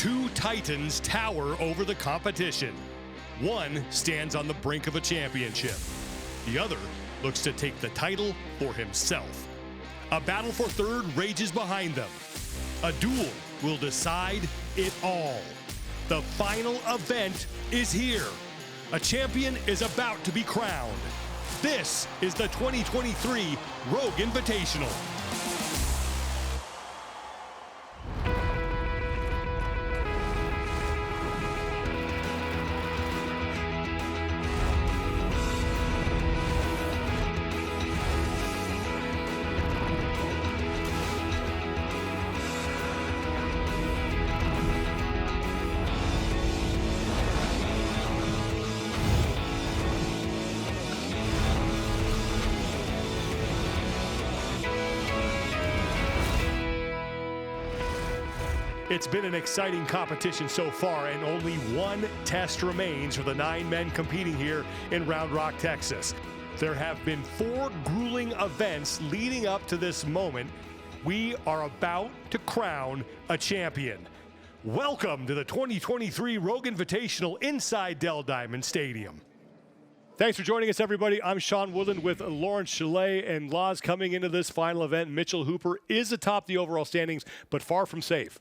Two titans tower over the competition. One stands on the brink of a championship. The other looks to take the title for himself. A battle for third rages behind them. A duel will decide it all. The final event is here. A champion is about to be crowned. This is the 2023 Rogue Invitational. It's been an exciting competition so far, and only one test remains for the 9 men competing here in Round Rock, Texas. There have been 4 grueling events leading up to this moment. We are about to crown a champion. Welcome to the 2023 Rogue Invitational inside Dell Diamond Stadium. Thanks for joining us, everybody. I'm Sean Woodland with Lawrence Chalet, and Laz, coming into this final event, Mitchell Hooper is atop the overall standings, but far from safe.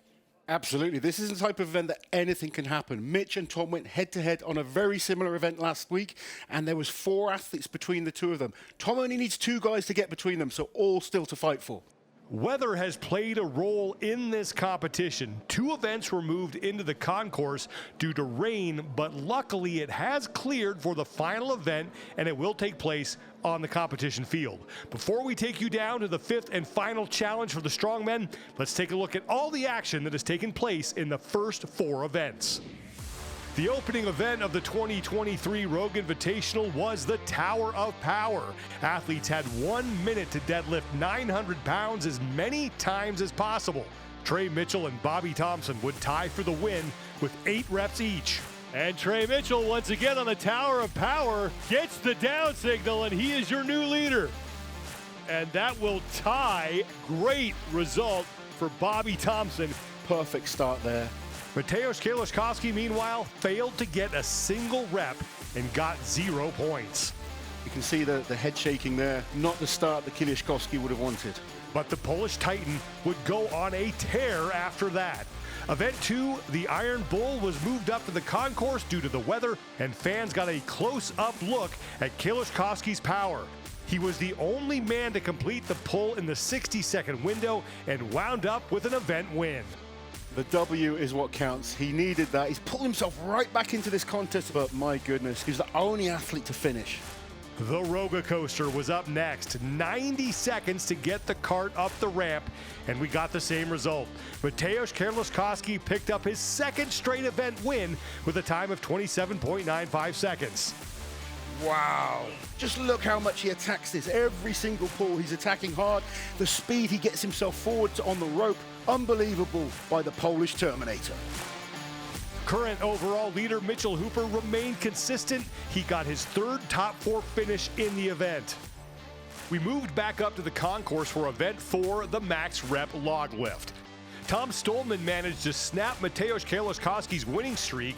Absolutely. This is the type of event that anything can happen. Mitch and Tom went head-to-head on a very similar event last week, and there was 4 athletes between the two of them. Tom only needs 2 guys to get between them, so all still to fight for. Weather has played a role in this competition. 2 events were moved into the concourse due to rain, but luckily it has cleared for the final event, and it will take place on the competition field. Before we take you down to the 5th and final challenge for the strongmen, let's take a look at all the action that has taken place in the first 4 events. The opening event of the 2023 Rogue Invitational was the Tower of Power. Athletes had 1 minute to deadlift 900 pounds as many times as possible. Trey Mitchell and Bobby Thompson would tie for the win with 8 reps each. And Trey Mitchell, once again on the Tower of Power, gets the down signal, and he is your new leader. And that will tie. Great result for Bobby Thompson. Perfect start there. Mateusz Kieliszkowski, meanwhile, failed to get a single rep and got 0 points. You can see the head shaking there. Not the start that Kieliszkowski would have wanted. But the Polish Titan would go on a tear after that. Event 2, the Iron Bull, was moved up to the concourse due to the weather, and fans got a close-up look at Kieliszkowski's power. He was the only man to complete the pull in the 60-second window and wound up with an event win. The W is what counts. He needed that. He's pulled himself right back into this contest, but my goodness, he's the only athlete to finish. The Roga Coaster was up next. 90 seconds to get the cart up the ramp, and we got the same result. Mateusz Kieliszkowski picked up his 2nd straight event win with a time of 27.95 seconds. Wow. Just look how much he attacks this. Every single pull, he's attacking hard. The speed he gets himself forward on the rope, unbelievable by the Polish Terminator. Current overall leader Mitchell Hooper remained consistent. He got his 3rd top 4 finish in the event. We moved back up to the concourse for event 4, the max rep log lift. Tom Stoltman managed to snap Mateusz Kieliszkowski's winning streak,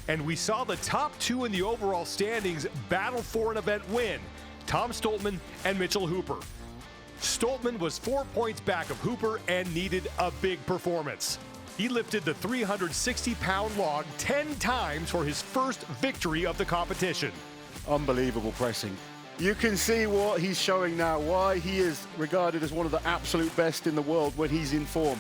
and we saw the top 2 in the overall standings battle for an event win, Tom Stoltman and Mitchell Hooper. Stoltman was 4 points back of Hooper and needed a big performance. He lifted the 360-pound log 10 times for his first victory of the competition. Unbelievable pressing. You can see what he's showing now, why he is regarded as one of the absolute best in the world when he's in form.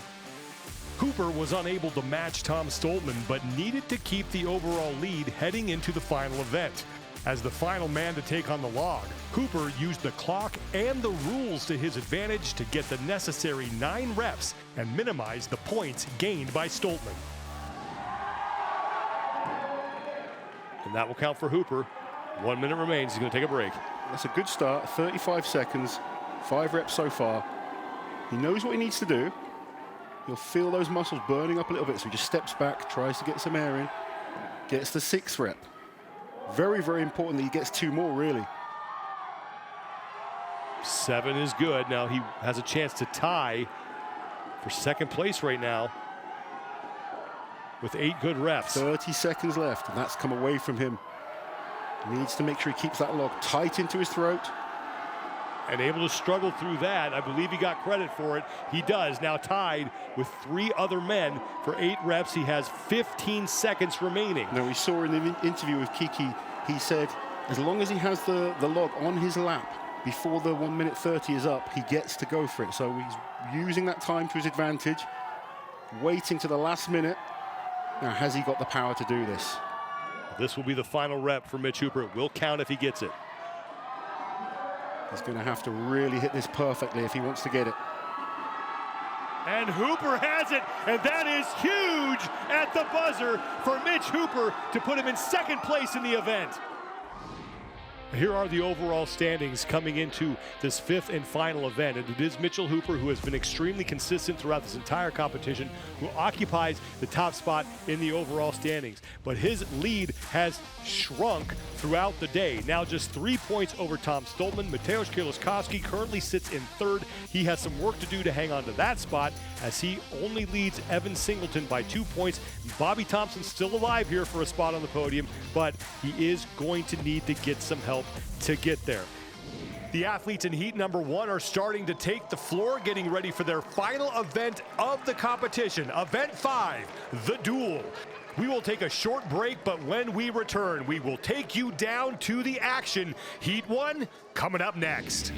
Hooper was unable to match Tom Stoltman, but needed to keep the overall lead heading into the final event. As the final man to take on the log, Hooper used the clock and the rules to his advantage to get the necessary 9 reps and minimize the points gained by Stoltman. And that will count for Hooper. 1 minute remains. He's going to take a break. That's a good start. 35 seconds, 5 reps so far. He knows what he needs to do. You'll feel those muscles burning up a little bit, so he just steps back, tries to get some air in, gets the 6th rep. Very, very important that he gets 2 more, really. 7 is good. Now he has a chance to tie for 2nd place right now with 8 good reps. 30 seconds left, and that's come away from him. Needs to make sure he keeps that log tight into his throat. And able to struggle through that. I believe he got credit for it. He does. Now tied with 3 other men for 8 reps. He has 15 seconds remaining. Now, we saw in the interview with Kiki, he said as long as he has the log on his lap before the 1 minute 30 is up, he gets to go for it. So he's using that time to his advantage, waiting to the last minute. Now, has he got the power to do this? This will be the final rep for Mitch Hooper. It will count if he gets it. He's going to have to really hit this perfectly if he wants to get it. And Hooper has it, and that is huge at the buzzer for Mitch Hooper to put him in 2nd place in the event. Here are the overall standings coming into this 5th and final event. And it is Mitchell Hooper, who has been extremely consistent throughout this entire competition, who occupies the top spot in the overall standings. But his lead has shrunk throughout the day. Now just 3 points over Tom Stoltman. Mateusz Kieliszkowski currently sits in 3rd. He has some work to do to hang on to that spot, as he only leads Evan Singleton by 2 points. Bobby Thompson's still alive here for a spot on the podium, but he is going to need to get some help to get there. The athletes in heat number 1 are starting to take the floor, getting ready for their final event of the competition. Event 5, the Duel. We will take a short break, but when we return, we will take you down to the action. Heat 1 coming up next.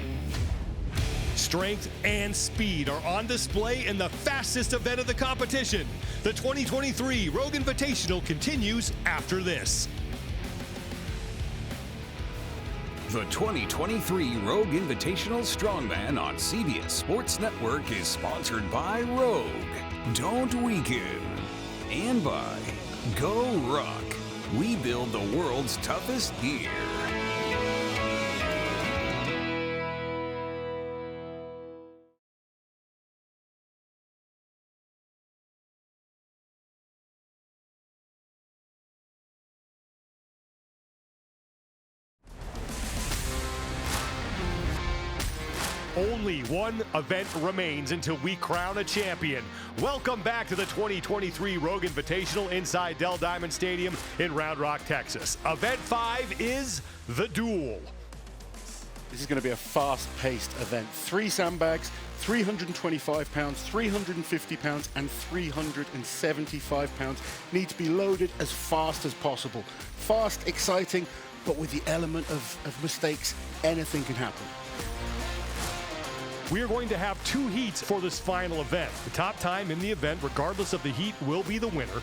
Strength and speed are on display in the fastest event of the competition. The 2023 Rogue Invitational continues after this. The 2023 Rogue Invitational Strongman on CBS Sports Network is sponsored by Rogue, Don't Weaken, and by Go Rock. We build the world's toughest gear. Only one event remains until we crown a champion. Welcome back to the 2023 Rogue Invitational inside Dell Diamond Stadium in Round Rock, Texas. Event 5 is the Duel. This is going to be a fast-paced event. 3 sandbags, 325 pounds, 350 pounds, and 375 pounds need to be loaded as fast as possible. Fast, exciting, but with the element of mistakes. Anything can happen. We are going to have 2 heats for this final event. The top time in the event, regardless of the heat, will be the winner.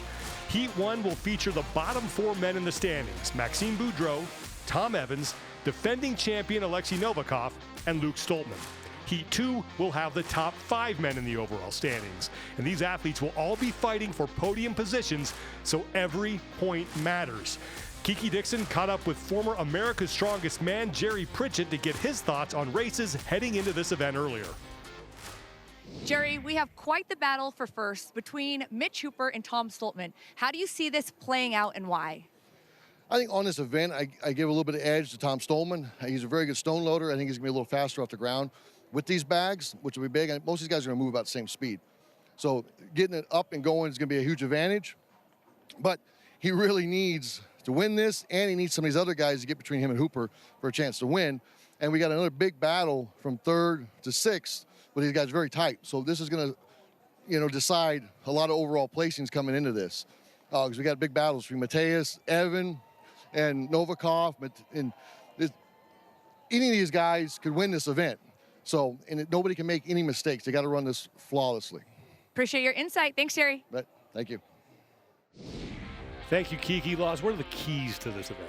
Heat 1 will feature the bottom 4 men in the standings: Maxime Boudreau, Tom Evans, defending champion Alexei Novikov, and Luke Stoltman. Heat 2 will have the top 5 men in the overall standings. And these athletes will all be fighting for podium positions, so every point matters. Kiki Dixon caught up with former America's Strongest Man Jerry Pritchett to get his thoughts on races heading into this event earlier. Jerry, we have quite the battle for first between Mitch Hooper and Tom Stoltman. How do you see this playing out and why? I think on this event, I give a little bit of edge to Tom Stoltman. He's a very good stone loader. I think he's going to be a little faster off the ground with these bags, which will be big. And most of these guys are going to move about the same speed. So getting it up and going is going to be a huge advantage. But he really needs to win this, and he needs some of these other guys to get between him and Hooper for a chance to win. And we got another big battle from 3rd to 6th, but these guys are very tight. So this is going to, decide a lot of overall placings coming into this. Because we got big battles between Mateusz, Evan, and Novikov. And any of these guys could win this event. So, nobody can make any mistakes. They got to run this flawlessly. Appreciate your insight. Thanks, Jerry. Right. Thank you. Thank you, Kiki. Laws, what are the keys to this event?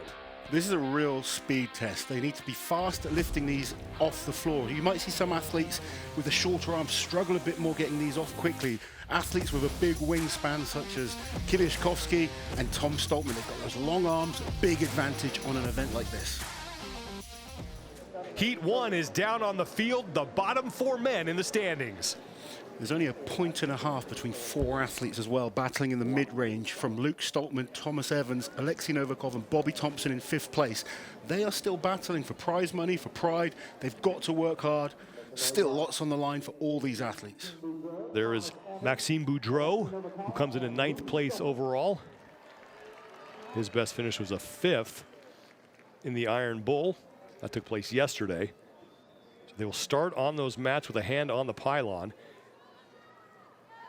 This is a real speed test. They need to be fast at lifting these off the floor. You might see some athletes with the shorter arms struggle a bit more getting these off quickly. Athletes with a big wingspan such as Kieliszkowski and Tom Stoltman, they've got those long arms, a big advantage on an event like this. Heat 1 is down on the field, the bottom 4 men in the standings. There's only 1.5 points between 4 athletes as well, battling in the mid-range from Luke Stoltman, Thomas Evans, Alexei Novikov, and Bobby Thompson in 5th place. They are still battling for prize money, for pride. They've got to work hard. Still lots on the line for all these athletes. There is Maxime Boudreau, who comes in 9th place overall. His best finish was a 5th in the Iron Bull. That took place yesterday. So they will start on those mats with a hand on the pylon.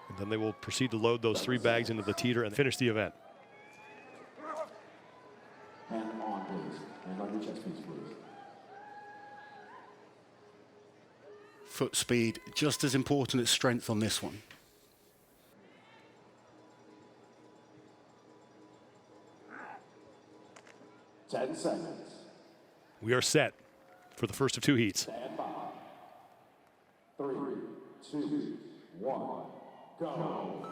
And then they will proceed to load those 3 bags into the teeter and finish the event. Hand on, please. Hand on your chest piece, please. Foot speed, just as important as strength on this one. Ten seconds. We are set for the first of 2 heats. Stand by. 3, 2, 1, go.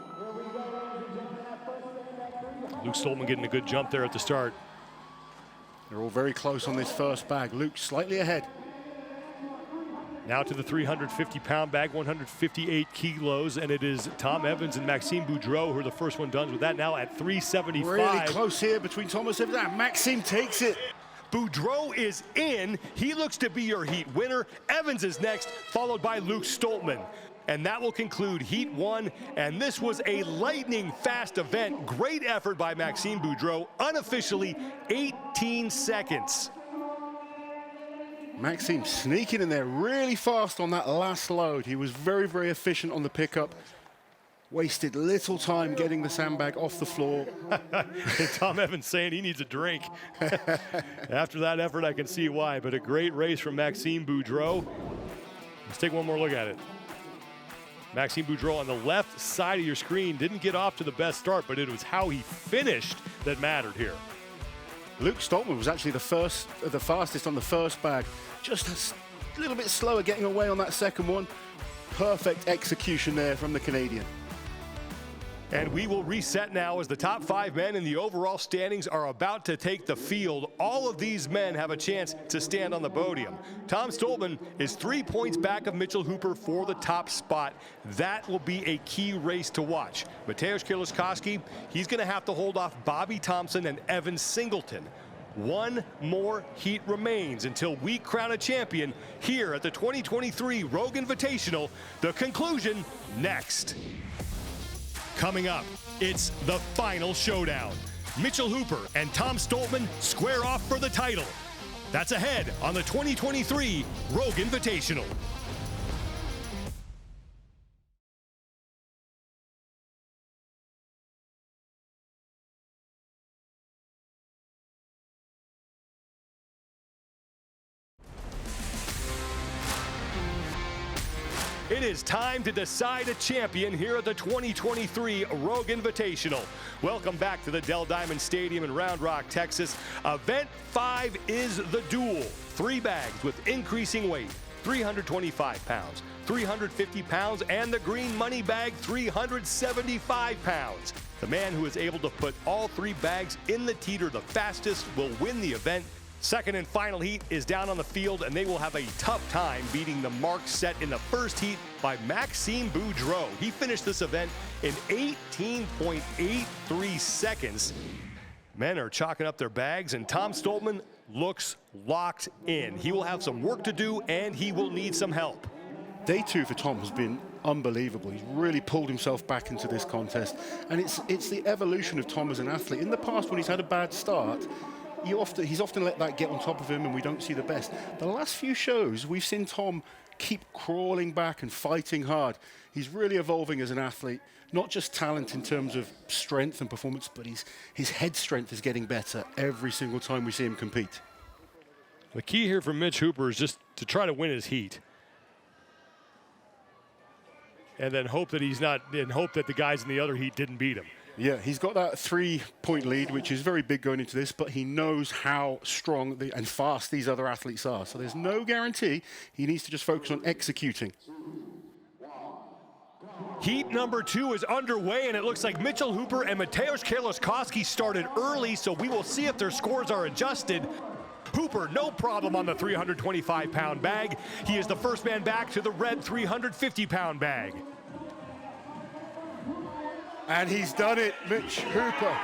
Luke Stoltman getting a good jump there at the start. They're all very close on this first bag. Luke slightly ahead. Now to the 350-pound bag, 158 kilos, and it is Tom Evans and Maxime Boudreau who are the first one done with that, now at 375. Really close here between Thomas Evans and Maxime takes it. Boudreau is in. He looks to be your heat winner. Evans is next, followed by Luke Stoltman. And that will conclude Heat 1, and this was a lightning-fast event. Great effort by Maxime Boudreau, unofficially 18 seconds. Maxime sneaking in there really fast on that last load. He was very, very efficient on the pickup. Wasted little time getting the sandbag off the floor. Tom Evans saying he needs a drink. After that effort, I can see why, but a great race from Maxime Boudreau. Let's take one more look at it. Maxime Boudreau on the left side of your screen didn't get off to the best start, but it was how he finished that mattered here. Luke Stoltman was actually the fastest on the first bag. Just a little bit slower getting away on that second one. Perfect execution there from the Canadian. And we will reset now as the top 5 men in the overall standings are about to take the field. All of these men have a chance to stand on the podium. Tom Stoltman is 3 points back of Mitchell Hooper for the top spot. That will be a key race to watch. Mateusz Kieliszkowski, he's going to have to hold off Bobby Thompson and Evan Singleton. One more heat remains until we crown a champion here at the 2023 Rogue Invitational. The conclusion next. Coming up, it's the final showdown. Mitchell Hooper and Tom Stoltman square off for the title. That's ahead on the 2023 Rogue Invitational. It is time to decide a champion here at the 2023 Rogue Invitational. Welcome back to the Dell Diamond Stadium in Round Rock, Texas. Event 5 is the Duel. 3 bags with increasing weight, 325 pounds, 350 pounds, and the green money bag, 375 pounds. The man who is able to put all 3 bags in the teeter the fastest will win the event. Second and final heat is down on the field, and they will have a tough time beating the mark set in the first heat by Maxime Boudreau. He finished this event in 18.83 seconds. Men are chalking up their bags, and Tom Stoltman looks locked in. He will have some work to do, and he will need some help. Day 2 for Tom has been unbelievable. He's really pulled himself back into this contest, and it's the evolution of Tom as an athlete. In the past, when he's had a bad start, he's often let that get on top of him, and we don't see the best. The last few shows, we've seen Tom keep crawling back and fighting hard. He's really evolving as an athlete, not just talent in terms of strength and performance, but his head strength is getting better every single time we see him compete. The key here for Mitch Hooper is just to try to win his heat. And then hope that the guys in the other heat didn't beat him. Yeah, he's got that 3-point lead, which is very big going into this, but he knows how strong and fast these other athletes are. So there's no guarantee. He needs to just focus on executing. Heat number 2 is underway, and it looks like Mitchell Hooper and Mateusz Kieliszkowski started early, so we will see if their scores are adjusted. Hooper, no problem on the 325-pound bag. He is the first man back to the red 350-pound bag. And he's done it, Mitch Hooper.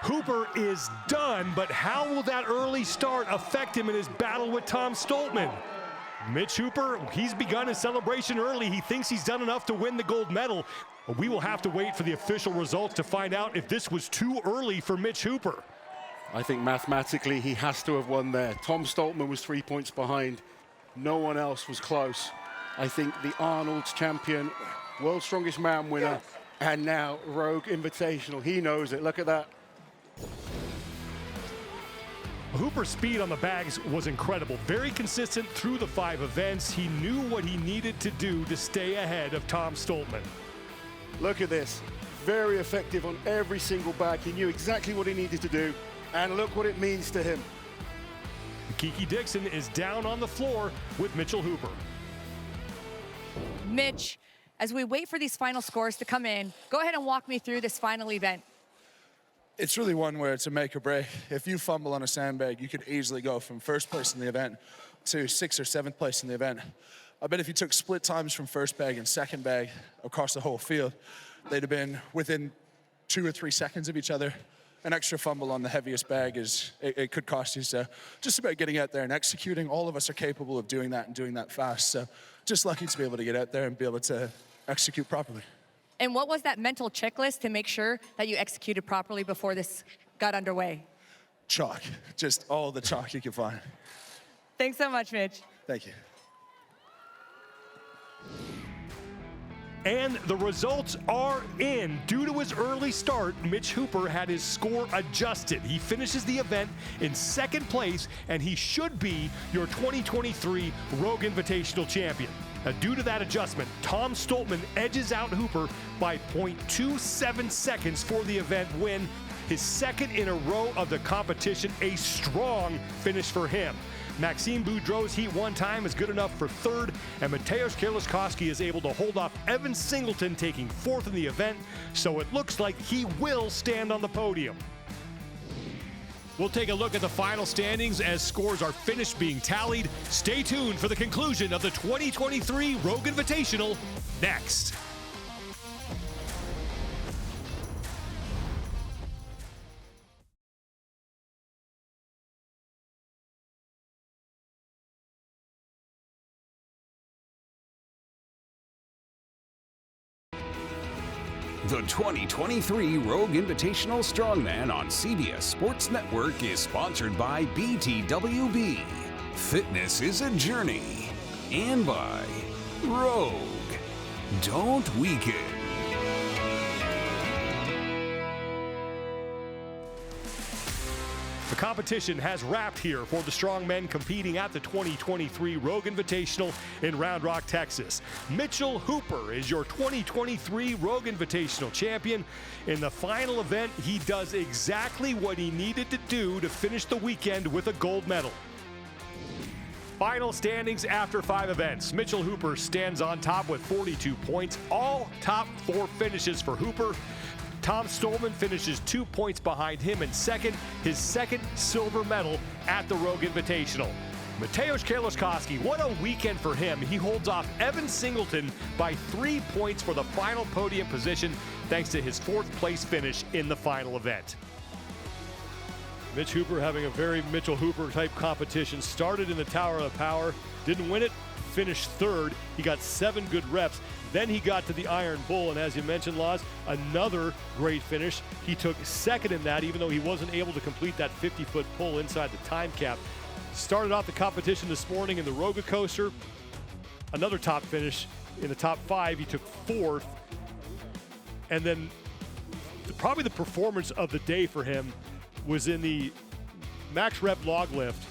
Hooper is done, but how will that early start affect him in his battle with Tom Stoltman? Mitch Hooper, he's begun his celebration early. He thinks he's done enough to win the gold medal. But we will have to wait for the official results to find out if this was too early for Mitch Hooper. I think mathematically he has to have won there. Tom Stoltman was 3 points behind. No one else was close. I think the Arnold's champion, world's strongest man winner, and now Rogue Invitational. He knows it. Look at that. Hooper's speed on the bags was incredible. Very consistent through the 5 events. He knew what he needed to do to stay ahead of Tom Stoltman. Look at this. Very effective on every single bag. He knew exactly what he needed to do. And look what it means to him. Kiki Dixon is down on the floor with Mitchell Hooper. Mitch, as we wait for these final scores to come in, go ahead and walk me through this final event. It's really one where it's a make or break. If you fumble on a sandbag, you could easily go from first place in the event to 6th or 7th place in the event. I bet if you took split times from first bag and second bag across the whole field, they'd have been within 2 or 3 seconds of each other. An extra fumble on the heaviest bag it could cost you. So just about getting out there and executing. All of us are capable of doing that and doing that fast. So just lucky to be able to get out there and be able to execute properly. And what was that mental checklist to make sure that you executed properly before this got underway? Chalk, just all the chalk you can find. Thanks so much, Mitch. Thank you. And the results are in. Due to his early start, Mitch Hooper had his score adjusted. He finishes the event in 2nd place, and he should be your 2023 Rogue Invitational Champion. Now, due to that adjustment, Tom Stoltman edges out Hooper by 0.27 seconds for the event win. His 2nd in a row of the competition, a strong finish for him. Maxime Boudreau's Heat 1 time is good enough for 3rd, and Mateusz Kierliszkowski is able to hold off Evan Singleton taking 4th in the event, so it looks like he will stand on the podium. We'll take a look at the final standings as scores are finished being tallied. Stay tuned for the conclusion of the 2023 Rogue Invitational next. The 2023 Rogue Invitational Strongman on CBS Sports Network is sponsored by BTWB. Fitness is a journey. And by Rogue. Don't weaken. The competition has wrapped here for the strongmen competing at the 2023 Rogue Invitational in Round Rock, Texas. Mitchell Hooper is your 2023 Rogue Invitational champion. In the final event, he does exactly what he needed to do to finish the weekend with a gold medal. Final standings after 5 events. Mitchell Hooper stands on top with 42 points. All top 4 finishes for Hooper. Tom Stoltman finishes 2 points behind him in 2nd, his 2nd silver medal at the Rogue Invitational. Mateusz Kierliszkowski, what a weekend for him. He holds off Evan Singleton by 3 points for the final podium position, thanks to his 4th place finish in the final event. Mitch Hooper having a very Mitchell Hooper type competition. Started in the Tower of Power, didn't win it, finished 3rd. He got 7 good reps. Then he got to the Iron Bull, and as you mentioned, Laz, another great finish. He took 2nd in that, even though he wasn't able to complete that 50-foot pull inside the time cap. Started off the competition this morning in the Rogue Coaster. Another top finish in the top 5. He took 4th. And then probably the performance of the day for him was in the max rep log lift,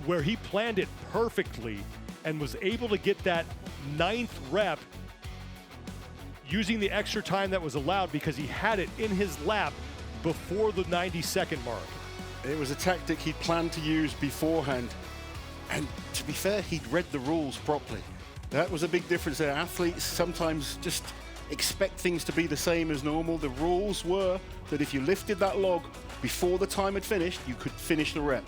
where he planned it perfectly and was able to get that 9th rep using the extra time that was allowed because he had it in his lap before the 90-second mark. It was a tactic he'd planned to use beforehand. And to be fair, he'd read the rules properly. That was a big difference there. Athletes sometimes just expect things to be the same as normal. The rules were that if you lifted that log before the time had finished, you could finish the rep.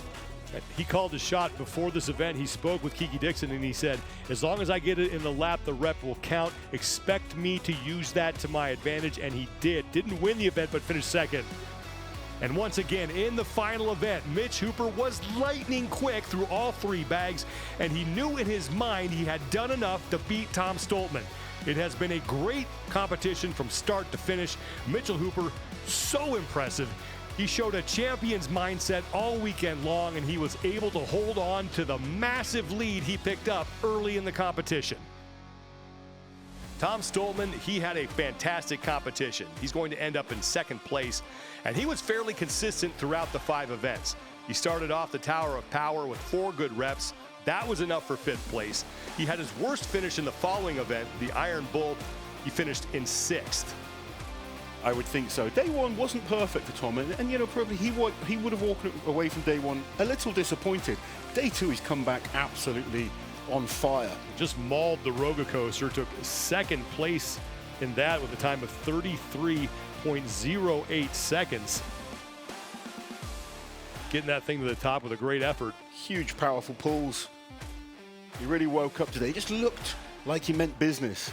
He called his shot before this event. He spoke with Kiki Dixon and he said, as long as I get it in the lap, the rep will count. Expect me to use that to my advantage, and he did. Didn't win the event, but finished 2nd. And once again, in the final event, Mitch Hooper was lightning quick through all 3 bags, and he knew in his mind he had done enough to beat Tom Stoltman. It has been a great competition from start to finish. Mitchell Hooper, so impressive. He showed a champion's mindset all weekend long, and he was able to hold on to the massive lead he picked up early in the competition. Tom Stoltman, he had a fantastic competition. He's going to end up in 2nd place, and he was fairly consistent throughout the 5 events. He started off the Tower of Power with 4 good reps. That was enough for 5th place. He had his worst finish in the following event, the Iron Bull. He finished in 6th. I would think so. Day 1 wasn't perfect for Tom, and you know, probably he would have walked away from day 1 a little disappointed. Day 2, he's come back absolutely on fire. Just mauled the Rogue Coaster, took 2nd place in that with a time of 33.08 seconds. Getting that thing to the top with a great effort. Huge, powerful pulls. He really woke up today. He just looked like he meant business.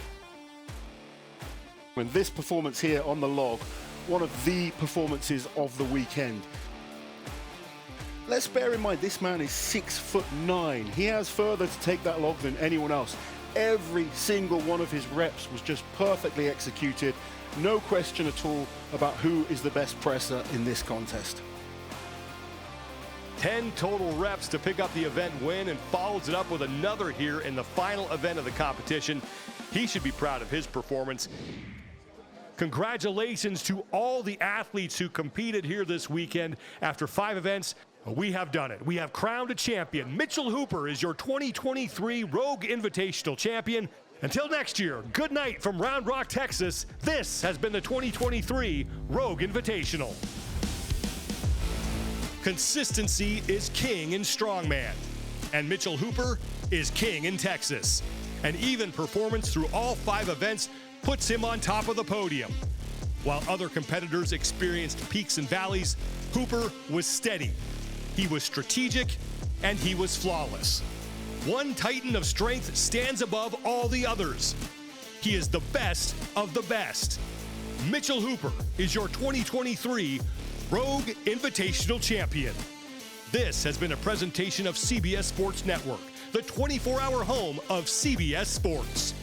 When this performance here on the log, one of the performances of the weekend. Let's bear in mind, this man is 6'9". He has further to take that log than anyone else. Every single one of his reps was just perfectly executed. No question at all about who is the best presser in this contest. 10 total reps to pick up the event win, and follows it up with another here in the final event of the competition. He should be proud of his performance. Congratulations to all the athletes who competed here this weekend. After 5 events, we have done it. We have crowned a champion. Mitchell Hooper is your 2023 Rogue Invitational Champion. Until next year, good night from Round Rock, Texas. This has been the 2023 Rogue Invitational. Consistency is king in strongman, and Mitchell Hooper is king in Texas. An even performance through all 5 events puts him on top of the podium. While other competitors experienced peaks and valleys, Hooper was steady. He was strategic, and he was flawless. One titan of strength stands above all the others. He is the best of the best. Mitchell Hooper is your 2023 Rogue Invitational Champion. This has been a presentation of CBS Sports Network, the 24-hour home of CBS Sports.